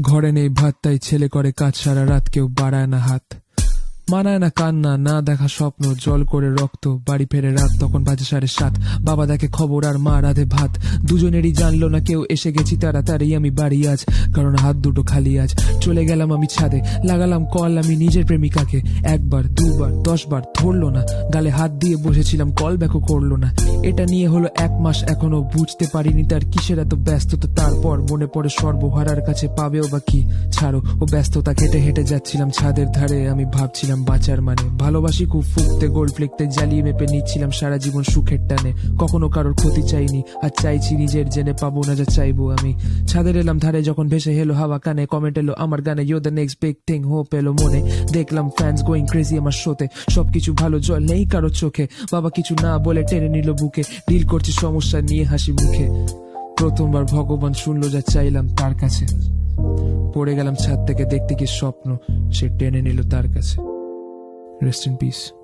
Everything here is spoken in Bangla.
ঘরে নেই ভাত, তাই ছেলে করে কাজ সারা রাত, কেউ বাড়ায় না হাত, মানায় না কান্না, না দেখা স্বপ্ন, জল করে রক্ত। বাড়ি ফেরে রাত, তখন বাজে 7:30। বাবা দেখে খবর আর মা রাধে ভাত। দুজনেরই জানলো না কেউ, এসে গেছি তাড়াতাড়ি আমি বাড়ি আজ, কারণ হাত দুটো খালি আজ। চলে গেলাম আমি ছাদে, লাগালাম কল আমি নিজের প্রেমিকাকে। 1 বার 2 বার 10 বার ধরলো না, গালে হাত দিয়ে বসেছিলাম, কল ব্যাকও করলো না। এটা নিয়ে হলো 1 মাস, এখনো বুঝতে পারিনি তার কিসের এত ব্যস্ততা। তারপর মনে পড়ে সর্বহারার কাছে পাবেও বা কি, ছাড়ো ও ব্যস্ততা। হেঁটে হেঁটে যাচ্ছিলাম ছাদের ধারে, আমি ভাবছিলাম বাঁচার মানে। ভালোবাসি খুব ফুকতে, গোল্ড ফ্লেকতে জ্বালিয়ে মেপে নিচ্ছিলাম সারা জীবন সুখের টানে। কখনো কারোর ক্ষতি চাইনি, আর চাইছি নিজের, জেনে পাবো না যা চাইবো আমি। ছাদের এলাম ধারে যখন ভেসে হেলো হাওয়া কানে, কমেন্ট এলো আমার গানে, you the next big thing, hope এলো মনে। দেখলাম ফ্যান্স গোয়িং ক্রেজি আমার শোতে, সবকিছু ভালো, জল নেই কারো চোখে। বাবা কিছু না বলে টেনে নিল বুকে, ডিল করছে সমস্যা নিয়ে হাসি মুখে। প্রথমবার ভগবান শুনলো যা চাইলাম তার কাছে। পড়ে গেলাম ছাদ থেকে, দেখতে কি স্বপ্ন সে টেনে নিল তার কাছে। Rest in peace.